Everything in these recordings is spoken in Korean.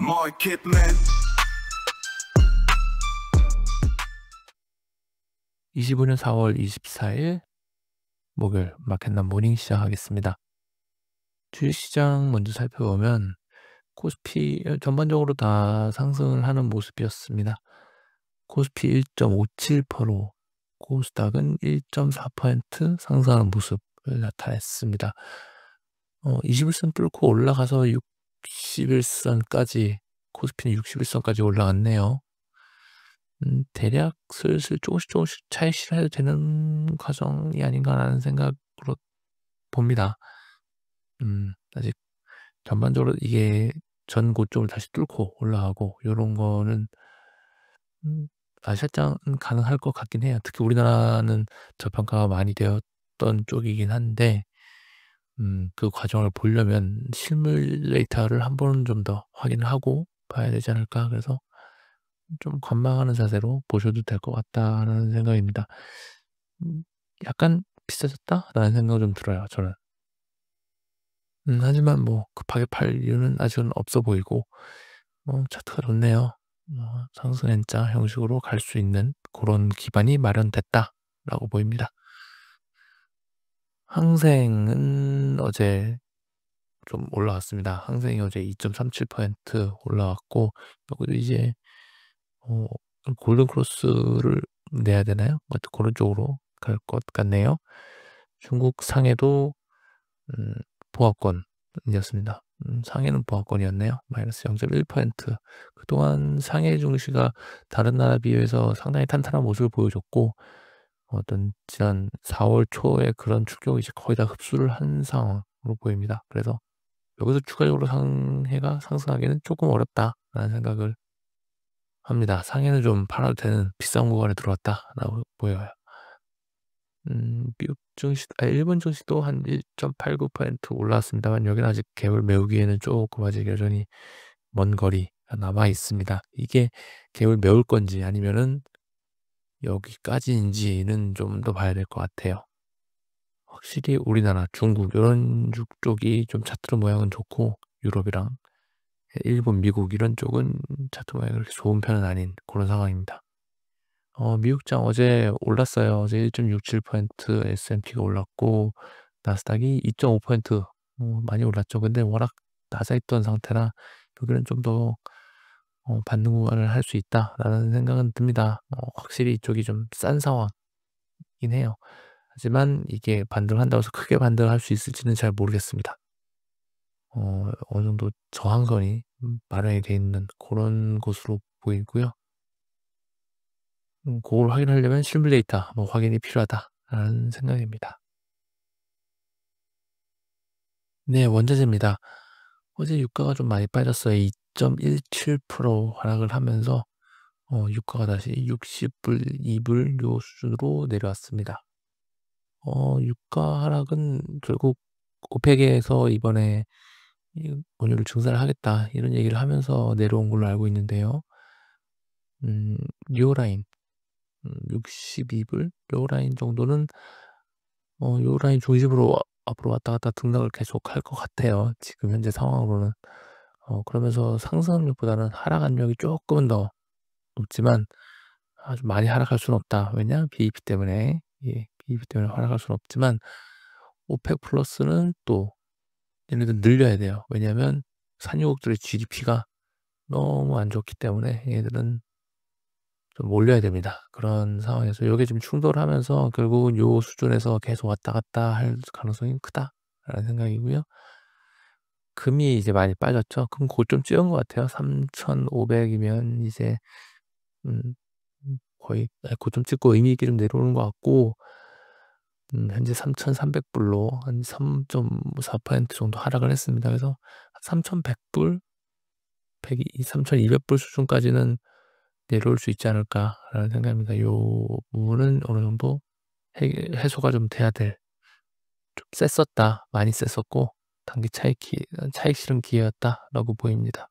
Marketman. 25년 4월 24일 목요일 마켓남 모닝 시작하겠습니다. 주식시장 먼저 살펴보면 코스피 전반적으로 다 상승을 하는 모습이었습니다. 코스피 1.57%, 코스닥은 1.4% 상승하는 모습을 나타냈습니다. 21선 뚫고 올라가서 61선까지, 코스피는 61선까지 올라갔네요. 대략 슬슬 조금씩 차익 실현해도 되는 과정이 아닌가라는 생각으로 봅니다. 아직 전반적으로 이게 전 고점을 다시 뚫고 올라가고 요런 거는 살짝은 가능할 것 같긴 해요. 특히 우리나라는 저평가가 많이 되었던 쪽이긴 한데 그 과정을 보려면 실물레이터를 한 번 좀 더 확인을 하고 봐야 되지 않을까. 그래서 좀 관망하는 자세로 보셔도 될 것 같다라는 생각입니다. 약간 비싸졌다라는 생각이 좀 들어요, 저는. 하지만 뭐 급하게 팔 이유는 아직은 없어 보이고 차트가 좋네요. 상승 N자 형식으로 갈 수 있는 그런 기반이 마련됐다라고 보입니다. 항생은 어제 좀 올라왔습니다. 항생이 어제 2.37% 올라왔고 여기도 이제 골든 크로스를 내야 되나요? 하여튼 그런 쪽으로 갈 것 같네요. 중국 상해도 보합권이었습니다. 상해는 보합권이었네요. 마이너스 0.1%. 그동안 상해 증시가 다른 나라에 비해서 상당히 탄탄한 모습을 보여줬고 어떤 지난 4월 초에 그런 충격이 이제 거의 다 흡수를 한 상황으로 보입니다. 그래서 여기서 추가적으로 상해가 상승하기는 조금 어렵다라는 생각을 합니다. 상해는 좀 팔아도 되는 비싼 구간에 들어왔다라고 보여요. 미국 증시, 일본 증시도 한 1.89% 올라왔습니다만 여기는 아직 갭을 메우기에는 조금 아직 여전히 먼 거리가 남아 있습니다. 이게 갭을 메울 건지 아니면은 여기까지인지는 좀 더 봐야 될 것 같아요. 확실히 우리나라, 중국 이런 쪽이 좀 차트 모양은 좋고 유럽이랑 일본, 미국 이런 쪽은 차트 모양이 그렇게 좋은 편은 아닌 그런 상황입니다. 미국장 어제 올랐어요. 어제 1.67% S&P가 올랐고 나스닥이 2.5% 많이 올랐죠. 근데 워낙 낮아 있던 상태라 여기는 좀 더 반등 구간을 할 수 있다라는 생각은 듭니다. 확실히 이쪽이 좀 싼 상황이긴 해요. 하지만 이게 반등을 한다고 해서 크게 반등할 수 있을지는 잘 모르겠습니다. 어느 정도 저항선이 마련이 돼 있는 그런 곳으로 보이고요. 그걸 확인하려면 실물 데이터 확인이 필요하다라는 생각입니다. 네, 원자재입니다. 어제 유가가 좀 많이 빠졌어요. 2.17% 하락을 하면서 유가가 다시 60불, 2불 요 수준으로 내려왔습니다. 유가 하락은 결국 오펙에서 이번에 원유를 증산을 하겠다 이런 얘기를 하면서 내려온 걸로 알고 있는데요. 리오라인 62불 리오라인 정도는 요 라인 중심으로 앞으로 왔다 갔다 등락을 계속 할 것 같아요. 지금 현재 상황으로는. 그러면서 상승 압력보다는 하락 압력이 조금은 더 높지만 아주 많이 하락할 수는 없다. 왜냐? BEP 때문에. 예, BEP 때문에 하락할 수는 없지만 오펙 플러스는 또 얘네들 늘려야 돼요. 왜냐하면 산유국들의 GDP가 너무 안 좋기 때문에 얘네들은 좀 올려야 됩니다. 그런 상황에서 요게 지금 충돌하면서 결국은 요 수준에서 계속 왔다 갔다 할 가능성이 크다라는 생각이고요. 금이 이제 많이 빠졌죠. 금 고점 찍은 것 같아요. 3,500이면 이제 거의 고점 찍고 의미 있게 좀 내려오는 것 같고 현재 3,300불로 한 3.4% 정도 하락을 했습니다. 그래서 3,100불, 3,200불 수준까지는 내려올 수 있지 않을까라는 생각입니다. 요 부분은 어느 정도 해소가 좀 돼야 될, 좀 셌었다, 많이 셌었고 단기 차익 실현 기회였다라고 보입니다.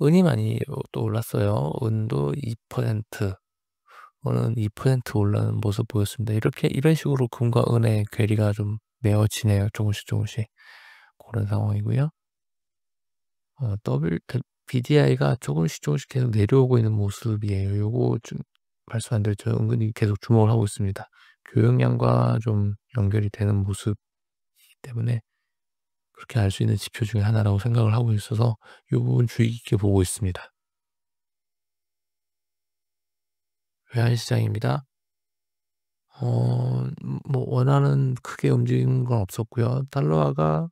은이 많이 또 올랐어요. 은도 2%, 은은 2% 올라는 모습 보였습니다. 이런 식으로 금과 은의 괴리가 좀 메어지네요. 조금씩 그런 상황이고요. BDI가 조금씩 계속 내려오고 있는 모습이에요. 요거 좀 말씀 안 드렸죠. 은근히 계속 주목을 하고 있습니다. 교역량과 좀 연결이 되는 모습이기 때문에 그렇게 알 수 있는 지표 중에 하나라고 생각을 하고 있어서 요 부분 주의 깊게 보고 있습니다. 외환시장입니다. 뭐 원하는 크게 움직이는 건 없었고요. 달러화가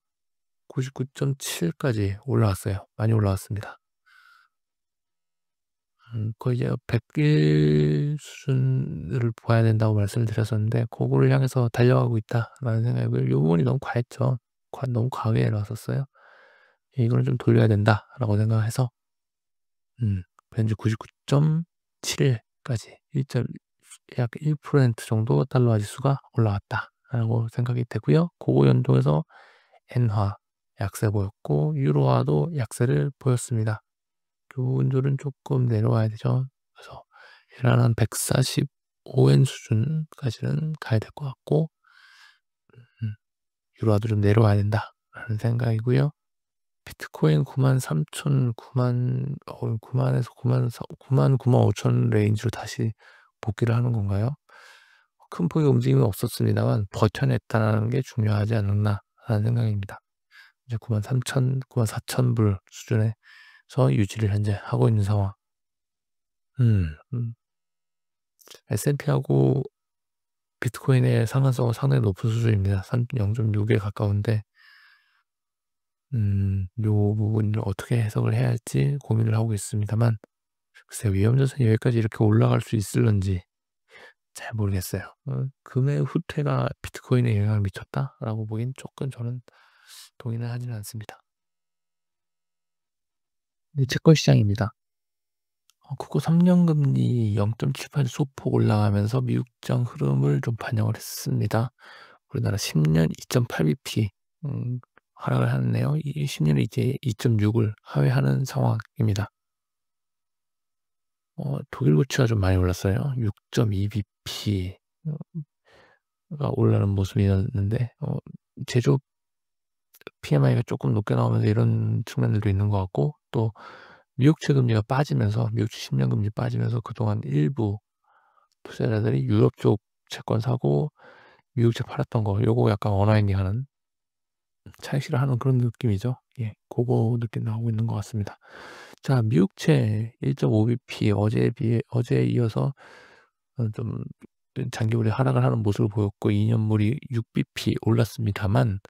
99.7 까지 올라왔어요. 많이 올라왔습니다. 거의 이제 100일 수준을 봐야 된다고 말씀을 드렸었는데 고거를 향해서 달려가고 있다라는 생각이고요. 요 부분이 너무 과했죠. 너무 과하게 내려왔었어요. '이거는 좀 돌려야 된다.'라고 생각해서 현재 99.71 까지 1 약 1% 정도 달러화 지수가 올라왔다라고 생각이 되고요. 고거 연동해서 엔화 약세 보였고 유로화도 약세를 보였습니다. 그 부분들은 쪼끔 내려와야 되죠. 그래서 얘는 한 145엔 수준까지는 가야 될 것 같고 음 '유로화도 좀 내려와야 된다.'라는 생각이고요. 비트코인 93,000 9만 에서 9만 5천 레인지로 다시 복귀를 하는 건가요? 큰 폭의 움직임은 없었습니다만 '버텨냈다.'라는 게 중요하지 않았나라는 생각입니다. 이제 93,000 94,000불 수준에서 유지를 현재 하고 있는 상황. 음. S&P하고 비트코인의 상한선은 상당히 높은 수준입니다. 0.6에 가까운데 요 부분을 어떻게 해석을 해야 할지 고민을 하고 있습니다만 글쎄요. 위험자산이 여기까지 이렇게 올라갈 수 있을런지 잘 모르겠어요. '금의 후퇴가 비트코인에 영향을 미쳤다.'라고 보기엔 쪼끔 저는 동의는 하지는 않습니다. 네, 채권 시장입니다. 국고 3년 금리 0.78 소폭 올라가면서 미국장 흐름을 좀 반영을 했습니다. 우리나라 10년 2.8 bp 하락을 하네요. 이 10 년은 이제 2.6을 하회하는 상황입니다. 독일 고치가 좀 많이 올랐어요. 6.2 bp 가 올라가는 모습이었는데 제조업 PMI가 쪼끔 높게 나오면서 이런 측면들도 있는 것 같고 또 미국채 금리가 빠지면서 미국채 10년 금리 빠지면서 그동안 일부 투자자들이 유럽 쪽 채권 사고 미국채 팔았던 거 요거 약간 언와인딩하는 차익실을 하는 그런 느낌이죠. 예. 고거 느낌 나오고 있는 것 같습니다. 자, 미국채 1.5 bp 어제에 이어서 좀 장기물이 하락을 하는 모습을 보였고 2 년물이 6 bp 올랐습니다만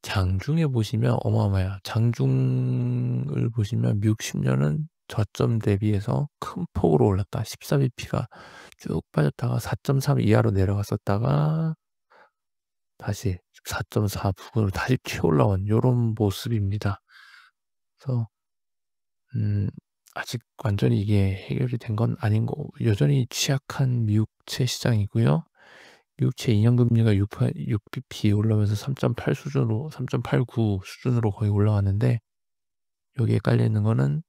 장중에 보시면 어마어마해요. 장중을 보시면 미국 10 년은 저점 대비해서 큰 폭으로 올랐다. 14 bp가 쭉 빠졌다가 4.3 이하로 내려갔었다가 다시 4.4 부근으로 다시 튀어 올라온 요런 모습입니다. 그래서 음 아직 완전히 이게 해결이 된 건 아닌 거 여전히 취약한 미국채 시장이고요. 미국채 2년 금리가 6 bp 올라오면서 3.8 수준으로 3.89 수준으로 거의 올라왔는데 여기에 깔려 있는 거는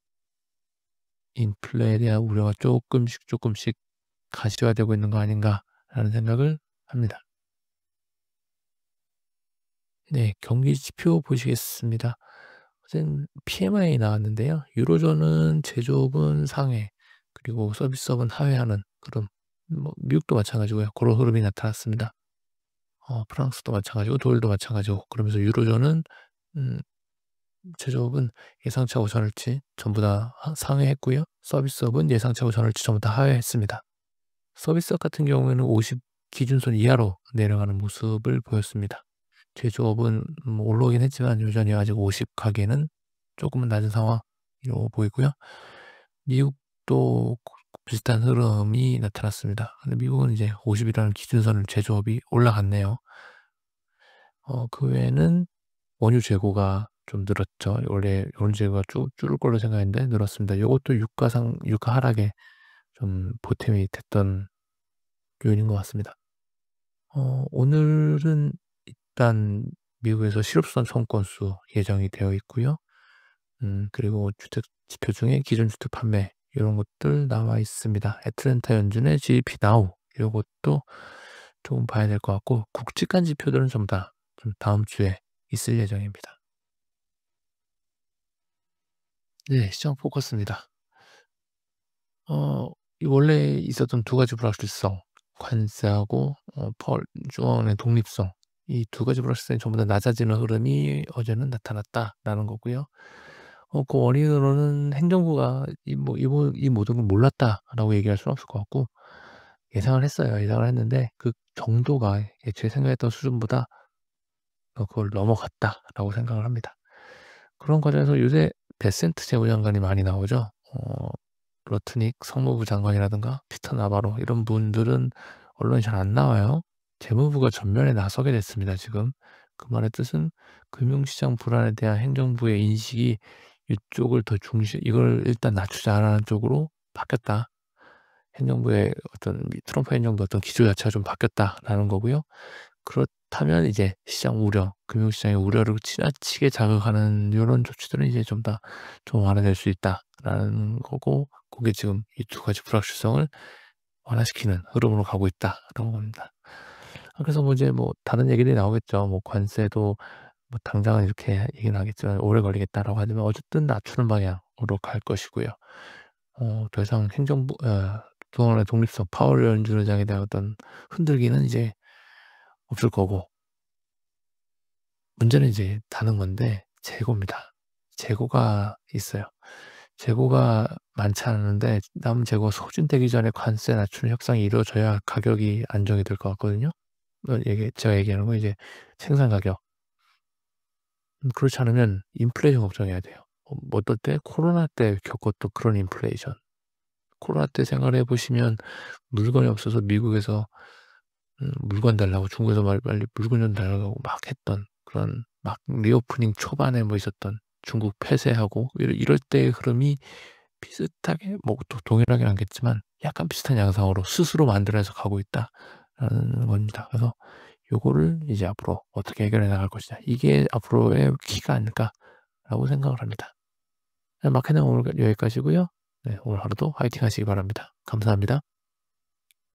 인플레에 대한 우려가 쪼끔씩 가시화되고 있는 거 아닌가라는 생각을 합니다. 네. 경기 지표 보시겠습니다. 어젠 PMI 나왔는데요. 유로존은 제조업은 상회 그리고 서비스업은 하회하는 그런 뭐 미국도 마찬가지고요. 고런 흐름이 나타났습니다. 프랑스도 마찬가지고 독일도 마찬가지고 그러면서 유로존은 음 제조업은 예상치하고 전월치 전부 다 상회했고요. 서비스업은 예상치하고 전월치 전부 다 하회했습니다. 서비스업 같은 경우에는 50 기준선 이하로 내려가는 모습을 보였습니다. 제조업은 올라오긴 했지만 여전히 아직 50 가기에는 조금은 낮은 상황으로 보이고요. 미국도 비슷한 흐름이 나타났습니다. 근데 미국은 이제 50 이라는 기준선을 제조업이 올라갔네요. 그 외에는 원유 재고가 좀 늘었죠. 원래 원유 재고가 쭉 줄을 걸로 생각했는데 늘었습니다. 요것도 유가 하락에 좀 보탬이 됐던 요인인 것 같습니다. 오늘은 일단 미국에서 실업수당 청구 건수 예정이 되어 있고요. 그리고 주택 지표 중에 기준 주택 판매 요런 것들 나와 있습니다. 애틀랜타 연준의 GDP 나우 요것도 조금 봐야 될 것 같고 굵직한 지표들은 전부 다 좀 다음 주에 있을 예정입니다. 네. 시장 포커스입니다. 어 이 원래 있었던 두 가지 불확실성, 관세하고 펄 주원의 독립성, 이 두 가지 불확실성이 전부 다 낮아지는 흐름이 어제는 나타났다라는 거고요. 그 원인으로는 행정부가 이 모든 걸 몰랐다라고 얘기할 수는 없을 것 같고, 예상을 했어요. 예상을 했는데 그 정도가 애초에 생각했던 수준보다 그걸 넘어갔다라고 생각을 합니다. 그런 과정에서 요새 베센트 재무장관이 많이 나오죠. 러트닉 상무부 장관이라든가 피터 나바로 이런 분들은 언론에 잘 안 나와요. 재무부가 전면에 나서게 됐습니다 지금. 그 말의 뜻은 금융시장 불안에 대한 행정부의 인식이 이쪽을 더 중시 이걸 일단 낮추자라는 쪽으로 바뀌었다. 행정부의 어떤 트럼프 행정부 어떤 기조 자체가 좀 바뀌었다라는 거고요. 그렇다면 이제 시장 우려, 금융시장의 우려를 지나치게 자극하는 요런 조치들은 이제 좀 완화될 수 있다라는 거고, 그게 지금 이 두 가지 불확실성을 완화시키는 흐름으로 가고 있다라는 겁니다. 그래서 이제 다른 얘기들이 나오겠죠. 관세도 당장은 이렇게 얘기는 하겠지만 오래 걸리겠다라고 하지만 어쨌든 낮추는 방향으로 갈 것이고요. 더 이상 그동안의 독립성, 파월 연준의장에 대한 어떤 흔들기는 이제 없을 거고, 문제는 이제 다른 건데 재고입니다. 재고가 있어요. 재고가 많지 않은데 남은 재고가 소진되기 전에 관세 낮추는 협상이 이루어져야 가격이 안정이 될 것 같거든요. 제가 얘기하는 건 이제 생산 가격. 그렇지 않으면 인플레이션 걱정해야 돼요. 어떨 때 코로나 때 겪었던 그런 인플레이션. 코로나 때 생각을 해 보시면 물건이 없어서 미국에서 물건 달라고 중국에서 빨리 물건 좀 달라고 막 했던 그런, 막 리오프닝 초반에 있었던 중국 폐쇄하고 이럴 때의 흐름이 비슷하게 또 동일하긴 않겠지만 약간 비슷한 양상으로 스스로 만들어서 가고 있다라는 겁니다. 그래서 요거를 이제 앞으로 어떻게 해결해 나갈 것이냐, 이게 앞으로의 키가 아닐까라고 생각을 합니다. 네, 마케는 오늘 여기까지고요. 네, 오늘 하루도 화이팅 하시기 바랍니다. 감사합니다.